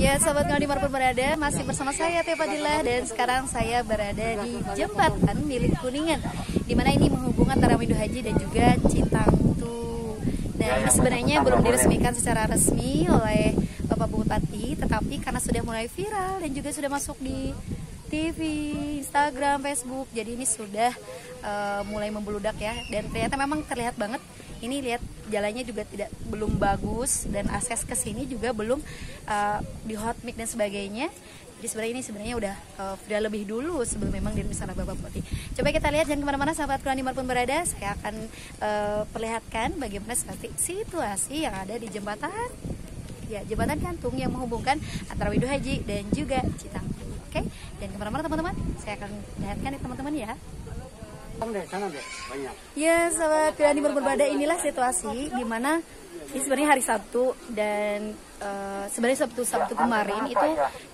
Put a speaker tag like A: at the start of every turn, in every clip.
A: Ya, sahabat Ngau dimanapun berada, masih bersama saya Tia Fadilah, dan sekarang saya berada di jembatan milik Kuningan, dimana ini menghubungkan antara Widu Haji dan juga Citangtu. Dan ini sebenarnya belum diresmikan secara resmi oleh Bapak Bupati, tetapi karena sudah mulai viral dan juga sudah masuk di TV, Instagram, Facebook, jadi ini sudah mulai membeludak ya. Dan ternyata memang terlihat banget. Ini lihat jalannya juga belum bagus, dan akses ke sini juga belum di hot mix dan sebagainya. Jadi sebenarnya udah lebih dulu sebelum memang diresmikan oleh Bapak Bupati. Coba kita lihat, jangan kemana-mana sahabat Quran dimanapun berada. Saya akan perlihatkan bagaimana situasi yang ada di jembatan gantung yang menghubungkan antara Widu Haji dan juga Citangtu. Oke, dan kemana-mana teman-teman, saya akan lihatkan ya teman-teman ya. Ya, sahabat Quran dimanapun berada, inilah situasi di mana ini sebenarnya hari Sabtu, dan sebenarnya Sabtu kemarin itu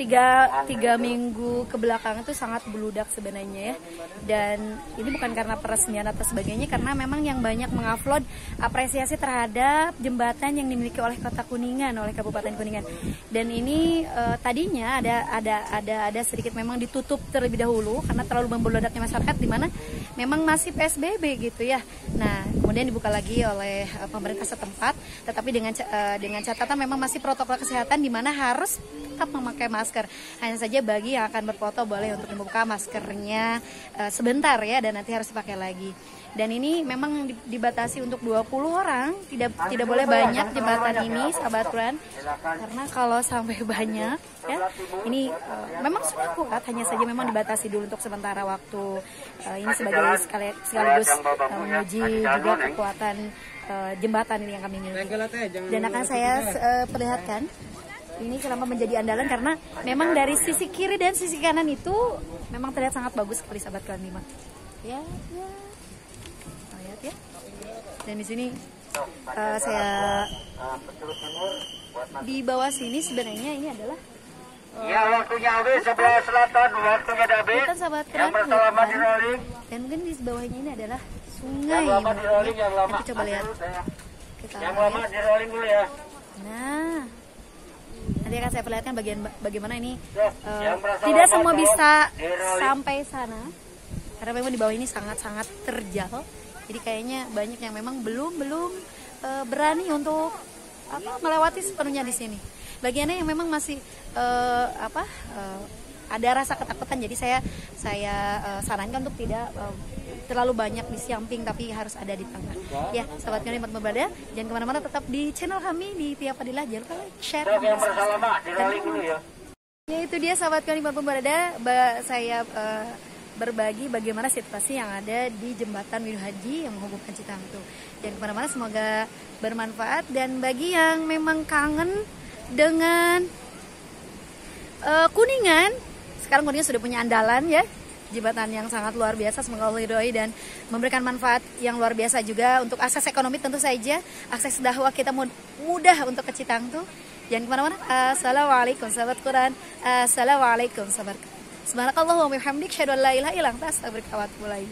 A: tiga minggu ke belakang itu sangat beludak sebenarnya ya. Dan ini bukan karena peresmian atau sebagainya, karena memang yang banyak mengupload apresiasi terhadap jembatan yang dimiliki oleh Kota Kuningan, oleh Kabupaten Kuningan. Dan ini tadinya ada sedikit memang ditutup terlebih dahulu karena terlalu membeludaknya masyarakat, di mana memang masih PSBB gitu ya. Nah, kemudian dibuka lagi oleh pemerintah setempat, tetapi dengan catatan memang masih protokol kesehatan, di mana harus tetap memakai masker. Hanya saja bagi yang akan berfoto boleh untuk membuka maskernya sebentar ya, dan nanti harus dipakai lagi. Dan ini memang dibatasi untuk 20 orang, tidak boleh banyak jembatan ini sahabat Quran, karena kalau sampai banyak ya, ini memang sudah kuat, hanya saja memang dibatasi dulu untuk sementara waktu. Ini sebagai sekaligus menguji juga kekuatan jembatan ini yang kami miliki. Dan akan saya perlihatkan ini kenapa menjadi andalan, karena memang dari sisi kiri dan sisi kanan itu memang terlihat sangat bagus sekali sahabat Quran 5. Ya. Lihat ya. Dan di sini saya di bawah sini sebenarnya ini adalah
B: waktunya habis, sebelah selatan waktunya habis.
A: Bukan sahabat Quran, dan mungkin di bawahnya ini adalah sungai. Nanti coba lihat.
B: Yang lama di rolling dulu ya.
A: Nah, nanti akan saya perlihatkan bagaimana ini tidak semua bisa sampai sana, karena memang di bawah ini sangat-sangat terjal. Jadi kayaknya banyak yang memang belum berani untuk melewati sepenuhnya di sini. Bagiannya yang memang masih ada rasa ketakutan. Jadi saya sarankan untuk tidak terlalu banyak di samping, tapi harus ada di tengah. Ya, sahabat kami berada, jangan kemana-mana, tetap di channel kami di Tia Fadilah. Jangan lupa like, share, dan subscribe. Ya, itu dia sahabat kami berada. Saya berbagi bagaimana situasi yang ada di jembatan Widu Haji yang menghubungkan Citangtu. Jangan kemana-mana, semoga bermanfaat. Dan bagi yang memang kangen dengan Kuningan, sekarang Kuningan sudah punya andalan ya, jembatan yang sangat luar biasa. Semoga Allah ridhoi dan memberikan manfaat yang luar biasa juga untuk akses ekonomi, tentu saja akses dakwah kita mudah untuk ke Citangtu. Jangan kemana-mana. Assalamualaikum sahabat Quran. Assalamualaikum sahabat. Subhanakallahumma wa bihamdik, asyhadu an la ilaha illa anta, astaghfiruka wa atubu ilaik.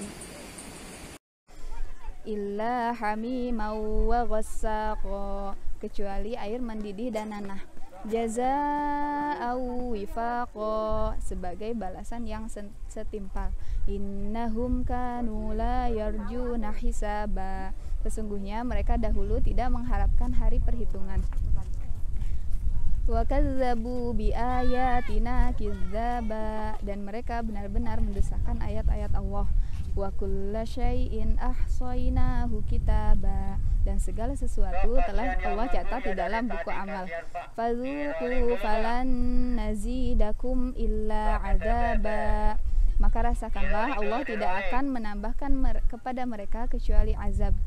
C: Illa hamimau wa ghassaqa, kecuali air mendidih dan nanah. Jazaa'u wifaqa, sebagai balasan yang setimpal. Innahum kanu la yarjuna hisaba, sesungguhnya mereka dahulu tidak mengharapkan hari perhitungan. Wa kadzdzabu bi ayatina kidzaba, dan mereka benar-benar mendustakan ayat-ayat Allah. Wa kulla syai'in ahsaynahu kitaba, dan segala sesuatu telah Allah catat di dalam buku amal. Fadzuqu falan nazidakum illa adzaba, maka rasakanlah, Allah tidak akan menambahkan kepada mereka kecuali azab.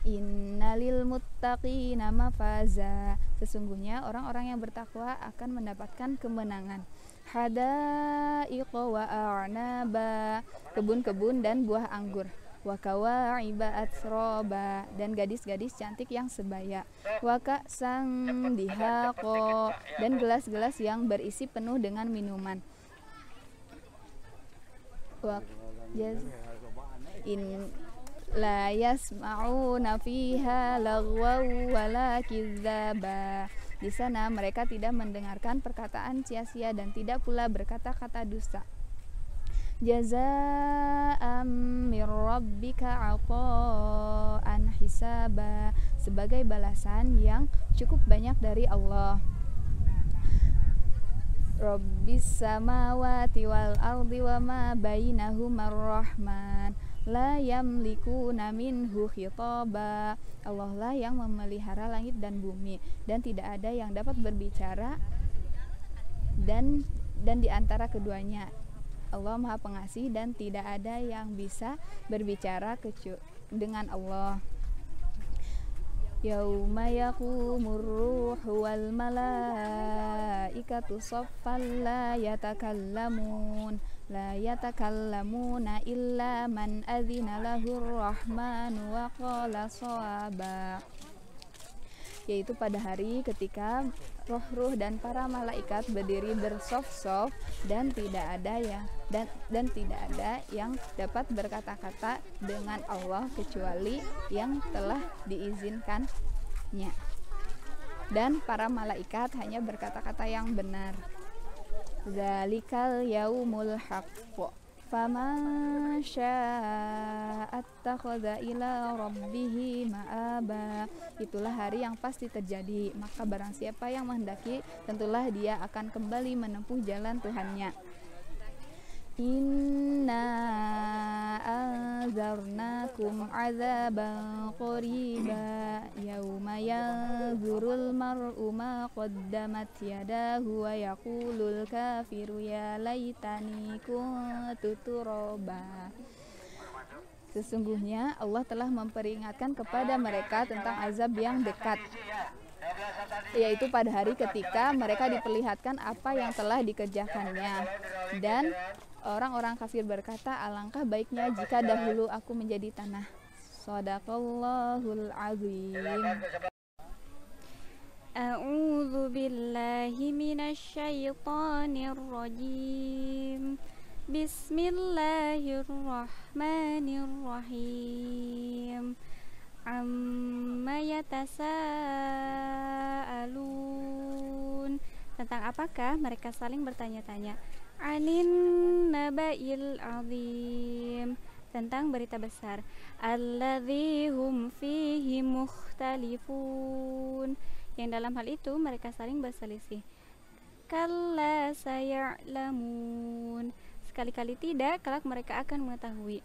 C: Innalil muttaqina mafaza, sesungguhnya orang-orang yang bertakwa akan mendapatkan kemenangan. Hadaiqa wa a'naba, kebun-kebun dan buah anggur. Wa kawa'iba atsroba, dan gadis-gadis cantik yang sebaya. Wa ka'san dihaqa, dan gelas-gelas yang berisi penuh dengan minuman. Wa la yasma'una fiha lagwaw wala kidzaba, Di sana mereka tidak mendengarkan perkataan sia-sia dan tidak pula berkata-kata dusta. Jazaa'an min rabbika 'ata'an hisaba, sebagai balasan yang cukup banyak dari Allah. Rabbis samawati wal ardi wa ma bainahuma ar-rahman la yamlikuna minhu khitaba. Allah lah yang memelihara langit dan bumi dan tidak ada yang dapat berbicara dan di antara keduanya. Allah Maha Pengasih dan tidak ada yang bisa berbicara dengan Allah. Yauma yaqumur ruhu wal malaikatu saffan la yatakallamuna illa man adzina lahur rahmanu wa qala shawaba. Yaitu pada hari ketika roh-ruh dan para malaikat berdiri bersaf-saf dan tidak ada yang dapat berkata-kata dengan Allah kecuali yang telah diizinkannya. Dan para malaikat hanya berkata-kata yang benar. Zalikal yaumul haqq faman syaa'a attakhadha ila rabbihi ma'aba. Itulah hari yang pasti terjadi, maka barang siapa yang menghendaki tentulah dia akan kembali menempuh jalan Tuhannya. Inna anzarnakum azaban qariba yauma yanzurul mar'u ma qaddamat yadahu wa yaqulul kafiru ya laitani kuntu turaba. Sesungguhnya Allah telah memperingatkan kepada mereka tentang azab yang dekat, yaitu pada hari ketika mereka diperlihatkan apa yang telah dikerjakannya. Dan orang-orang kafir berkata, alangkah baiknya jika dahulu aku menjadi tanah. Shadaqallahul azim. A'udzu billahi minasyaitonir rajim. Bismillahirrahmanirrahim. Amma yatasaalun. Tentang apakah mereka saling bertanya-tanya? Anin nabail azim. Tentang berita besar. Alladzi hum fihi mukhtalifun. Yang dalam hal itu mereka saling berselisih. Kalla saya'lamun. Sekali-kali tidak, kelak mereka akan mengetahui.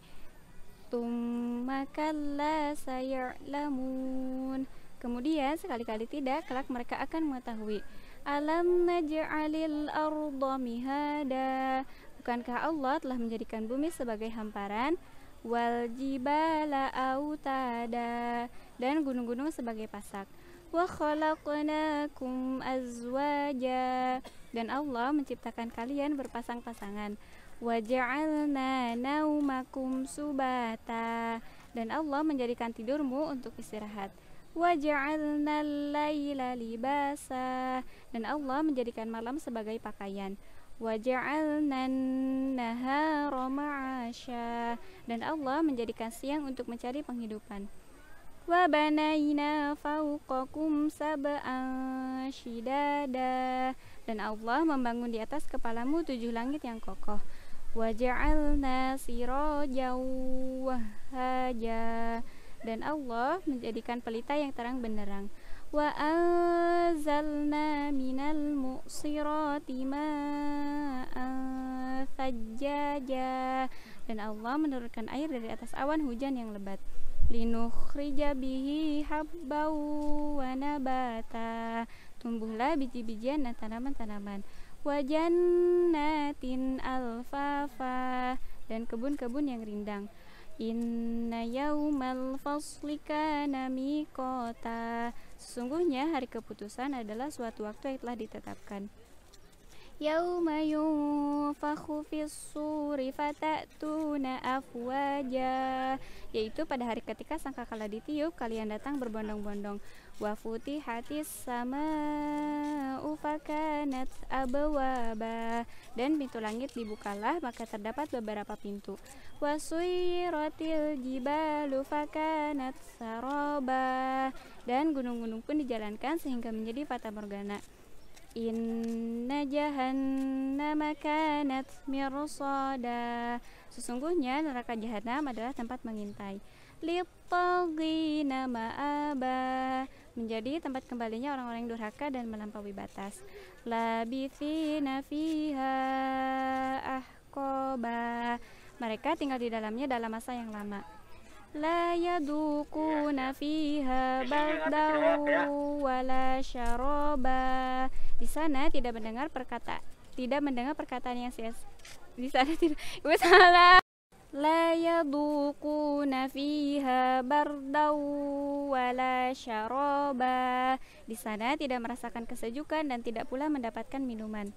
C: Tsumma kalla saya'lamun. Kemudian sekali-kali tidak, kelak mereka akan mengetahui. Alam naj'alil arda mihada. Bukankah Allah telah menjadikan bumi sebagai hamparan? Wal jibala autada. Dan gunung-gunung sebagai pasak. Wa khalaqnakum azwaja. Dan Allah menciptakan kalian berpasang-pasangan. Wa ja'alna naumakum subata. Dan Allah menjadikan tidurmu untuk istirahat. Wa ja'alna al-laila libasa. Dan Allah menjadikan malam sebagai pakaian. Wa ja'alna an-nahara ma'asya. Dan Allah menjadikan siang untuk mencari penghidupan. Wa banaina fawqakum sab'an shidada. Dan Allah membangun di atas kepalamu 7 langit yang kokoh. Wa ja'alna sirajan wahhaja. Dan Allah menjadikan pelita yang terang benderang. Wa anzalna minal mu'sirati ma'an thajjaja. Dan Allah menurunkan air dari atas awan hujan yang lebat. Linukhrija bihi habbaw wa nabata. Tumbuhlah biji-bijian dan tanaman-tanaman. Wa jannatin alfafa. Dan kebun-kebun yang rindang. Inna yaumal fasli kana miqata. Sesungguhnya hari keputusan adalah suatu waktu yang telah ditetapkan. yauma yunfakhu fis-suri fatatuna afwaja, yaitu pada hari ketika sangkakala ditiup kalian datang berbondong-bondong. Wa futihatis sama'u fakanat abwaba, dan pintu langit dibukalah maka terdapat beberapa pintu. Wa suyiratil jibalu fakanat saraba, dan gunung-gunung pun dijalankan sehingga menjadi fata morgana. Inna jahannama kanat mirsada, sesungguhnya neraka jahanam adalah tempat mengintai. Littagina ma'aba, menjadi tempat kembalinya orang-orang yang durhaka dan melampaui batas. Labithina fiha ahqaba, mereka tinggal di dalamnya dalam masa yang lama. La yadukuna fiha bardaw wala syaraba, di sana tidak mendengar perkataan yang sia. Di sana tidak, salah. La yadukuna fiha bardaw wala syaraba, di sana tidak merasakan kesejukan dan tidak pula mendapatkan minuman.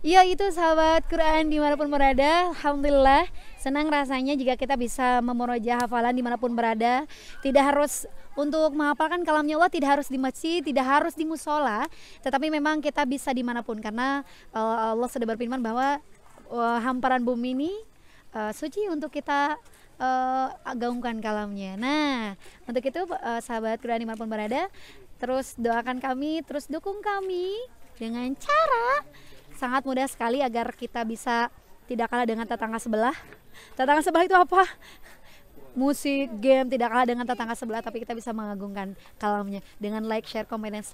A: Ya, itu sahabat Quran dimanapun berada. Alhamdulillah, senang rasanya jika kita bisa memurojaah hafalan dimanapun berada. Tidak harus untuk menghafalkan kalamnya Allah, tidak harus di masjid, tidak harus di musola, tetapi memang kita bisa dimanapun, karena Allah sudah berfirman bahwa hamparan bumi ini suci untuk kita gaungkan kalamnya. Nah, untuk itu sahabat Quran dimanapun berada, terus doakan kami, terus dukung kami dengan cara sangat mudah sekali agar kita bisa tidak kalah dengan tetangga sebelah. Tetangga sebelah itu apa? Musik, game, tidak kalah dengan tetangga sebelah, tapi kita bisa mengagungkan kalamnya dengan like, share, komen, dan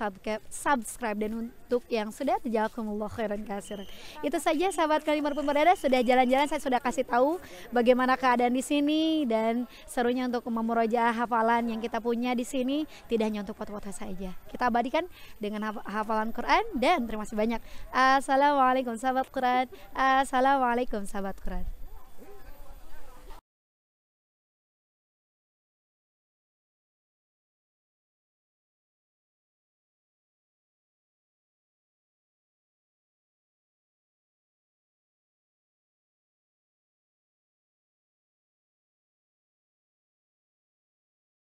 A: subscribe. Dan untuk yang sudah, jazakumullah khairan katsiran. Itu saja sahabat kami dimanapun berada. Sudah jalan-jalan, saya sudah kasih tahu bagaimana keadaan di sini dan serunya untuk memurojaah hafalan yang kita punya di sini. Tidak hanya untuk foto-foto saja, kita abadikan dengan hafalan Quran. Dan terima kasih banyak. Assalamualaikum sahabat Quran. Assalamualaikum sahabat Quran.